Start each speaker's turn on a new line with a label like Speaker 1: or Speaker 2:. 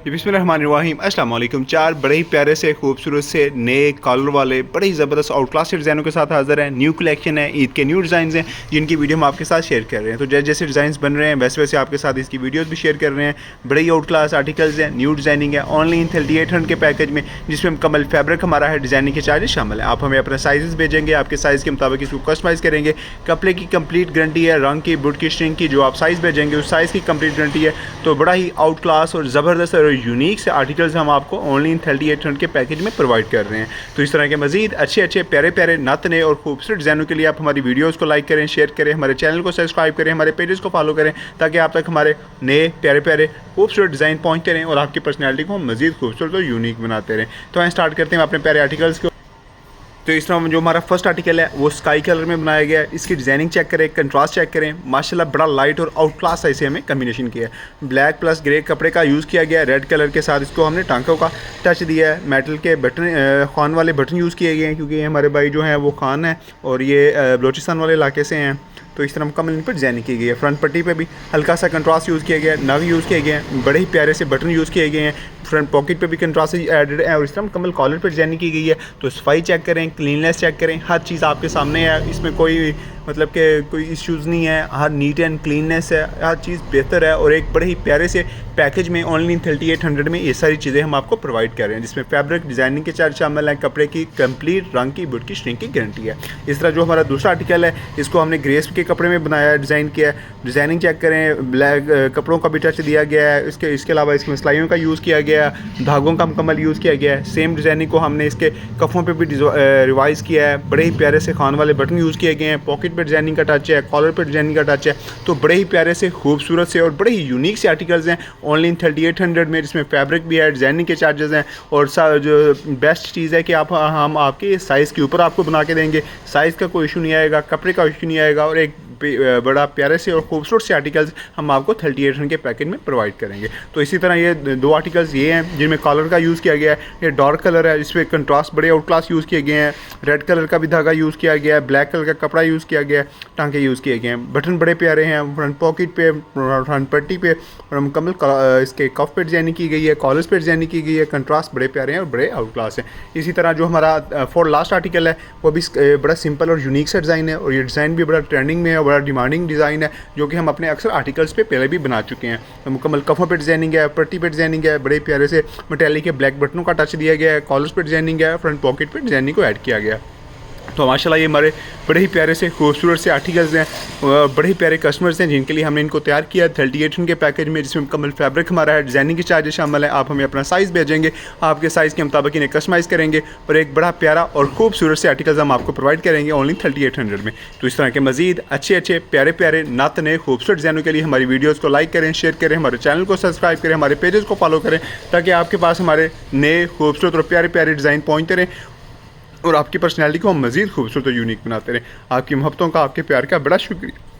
Speaker 1: बिस्मिल्लाहिर्रहमानिर्रहीम अस्सलाम वालेकुम। चार बड़े ही प्यारे से खूबसूरत से नए कॉलर वाले बड़े ही ज़बरदस्त आउट क्लास डिज़ाइनों के साथ हाज़िर हैं। न्यू कलेक्शन है, ईद के न्यू डिज़ाइन हैं जिनकी वीडियो हम आपके साथ शेयर कर रहे हैं। तो जैसे जैसे डिज़ाइन बन रहे हैं वैसे वैसे आपके साथ इसकी वीडियोज़ भी शेयर कर रहे हैं। बड़े ही आउट क्लास आर्टिकल्स हैं, न्यू डिज़ाइनिंग है, ऑनली 3800 के पैकेज में, जिसमें मुकम्मल फैब्रिक हमारा है, डिज़ाइनिंग के चार्जेस शामिल हैं। आप हमें अपने साइज़ भेजेंगे, आपके साइज़ के मुताबिक इसको कस्टमाइज़ करेंगे। कपड़े की कंप्लीट गारंटी है, रंग की, बुट की, स्ट्रिंग की, जो आप साइज़ भेजेंगे उस साइज़ की कंप्लीट गारंटी है। तो बड़ा ही आउट क्लास और ज़बरदस्त और यूनिक से आर्टिकल्स हम आपको ओनली 3800 के पैकेज में प्रोवाइड कर रहे हैं। तो इस तरह के मजीद अच्छे अच्छे प्यारे प्यारे नत नए और खूबसूरत डिज़ाइनों के लिए आप हमारी वीडियोस को लाइक करें, शेयर करें, हमारे चैनल को सब्सक्राइब करें, हमारे पेजेस को फॉलो करें, ताकि आप तक हमारे नए प्यारे प्यारे खूबसूरत डिज़ाइन पहुँचते रहें और आपकी पर्सनैलिटी को हम मजीद खूबसूरत और यूनिक बनाते रहें। तो हम स्टार्ट करते हैं अपने प्यारे आर्टिकल्स को। तो इस तरह जो हमारा फर्स्ट आर्टिकल है वो स्काई कलर में बनाया गया है। इसकी डिज़ाइनिंग चेक करें, कंट्रास्ट चेक करें, माशाल्लाह बड़ा लाइट और आउट क्लास ऐसे हमें कम्बिनेशन किया है। ब्लैक प्लस ग्रे कपड़े का यूज़ किया गया है। रेड कलर के साथ इसको हमने टांकों का टच दिया है। मेटल के बटन, खान वाले बटन यूज़ किए गए हैं, क्योंकि ये हमारे भाई जो हैं वो खान है और ये बलोचिस्तान वाले इलाके से हैं। तो इस तरह मुकम्मल इन पर डिज़ाइनिंग की गई है। फ्रंट पट्टी पे भी हल्का सा कंट्रास्ट यूज़ किया गया है, नग यूज़ किए गए हैं, बड़े ही प्यारे से बटन यूज़ किए गए हैं। फ्रंट पॉकेट पे भी कंट्रास्ट एडेड है और इस तरह मुकम्मल कॉलर पर डिज़ाइनिंग की गई है। तो सफाई चेक करें, क्लीननेस चेक करें, हर चीज़ आपके सामने है। इसमें कोई मतलब कि कोई इश्यूज़ नहीं है, हर नीट एंड क्लीननेस है, हर चीज़ बेहतर है। और एक बड़े ही प्यारे से पैकेज में ओनली 3800 में ये सारी चीज़ें हम आपको प्रोवाइड कर रहे हैं, जिसमें फैब्रिक डिज़ाइनिंग के चार्ज शामिल हैं, कपड़े की कंप्लीट रंग की, बुट की, स्ट्रिंग की गारंटी है। इस तरह जो हमारा दूसरा आर्टिकल है इसको हमने ग्रेस के कपड़े में बनाया, डिज़ाइन किया है। डिज़ाइनिंग चेक करें, ब्लैक कपड़ों का भी टच दिया गया है। इसके अलावा इसमें सिलाइयों का यूज़ किया गया है, धागों का मुकम्मल यूज़ किया गया है। सेम डिज़ाइनिंग को हमने इसके कफ़ों पे भी रिवाइज़ किया है। बड़े ही प्यारे से खान वाले बटन यूज़ किए गए हैं। पॉकेट पे डिज़ाइनिंग का टच है, कॉलर पे डिज़ाइनिंग का टच है। तो बड़े ही प्यारे से खूबसूरत से और बड़े ही यूनिक से आर्टिकल्स हैं ओनली 3800 में, जिसमें फैब्रिक भी है, डिज़ाइनिंग के चार्जेस हैं। और जो बेस्ट चीज़ है कि हम आपके साइज़ के ऊपर आपको बना के देंगे। साइज़ का कोई इशू नहीं आएगा, कपड़े का इशू नहीं आएगा। और एक बड़ा प्यारे से और खूबसूरत से आर्टिकल्स हम आपको 3800 के पैकेज में प्रोवाइड करेंगे। तो इसी तरह ये दो आर्टिकल्स ये हैं जिनमें कॉलर का यूज़ किया गया है। ये डार्क कलर है, इसमें कंट्रास्ट बड़े आउट क्लास यूज़ किए गए हैं। रेड कलर का भी धागा यूज़ किया गया है, ब्लैक कलर का कपड़ा यूज़ किया गया है, टांके यूज़ किए गए हैं। बटन बड़े प्यारे हैं, फ्रंट पॉकेट पे, फ्रंट पट्टी पे और मुकम्मल इसके कफ पे डिज़ाइनिंग की गई है, कॉलर्स पे डिज़ाइनिंग की गई है। कंट्रास्ट बड़े प्यारे हैं और बड़े आउट क्लास हैं। इसी तरह जो हमारा फोर लास्ट आर्टिकल है वो भी बड़ा सिंपल और यूनिक सा डिज़ाइन है, और ये डिज़ाइन भी बड़ा ट्रेंडिंग में है, बड़ा डिमांडिंग डिज़ाइन है, जो कि हम अपने अक्सर आर्टिकल्स पे पहले भी बना चुके हैं। तो मुकम्मल कफ़ों पे डिज़ाइनिंग है, पट्टी पे डिज़ाइनिंग है, बड़े प्यारे से मेटालिक के ब्लैक बटनों का टच दिया गया है, कॉलर्स पे डिज़ाइनिंग है, फ्रंट पॉकेट पे डिज़ाइनिंग को ऐड किया गया है। तो माशाल्लाह ये हमारे बड़े ही प्यारे से खूबसूरत से आर्टिकल्स हैं, बड़े ही प्यारे कस्टमर्स हैं जिनके लिए हमने इनको तैयार किया 3800 के पैकेज में, जिसमें मुकम्मल फैब्रिक हमारा है, डिज़ाइनिंग के चार्जेस शामिल है। आप हमें अपना साइज़ भेजेंगे, आपके साइज़ के मुताबिक इन्हें कस्टमाइज़ करेंगे और एक बड़ा प्यारा और खूबसूरत से आर्टिकल्स हम आपको प्रोवाइड करेंगे ओनली 3800 में। तो इस तरह के मजीद अच्छे अच्छे प्यारे प्यारे नत नए खूबसूरत डिज़ाइनों के लिए हमारी वीडियोज़ को लाइक करें, शेयर करें, हमारे चैनल को सब्सक्राइब करें, हमारे पेजेस को फॉलो करें, ताकि आपके पास हमारे नए खूबसूरत और प्यारे प्यारे डिज़ाइन पहुँचते रहें और आपकी पर्सनैलिटी को हम मज़ीद खूबसूरत और यूनिक बनाते रहें। आपकी मोहब्बतों का, आपके प्यार का बड़ा शुक्रिया।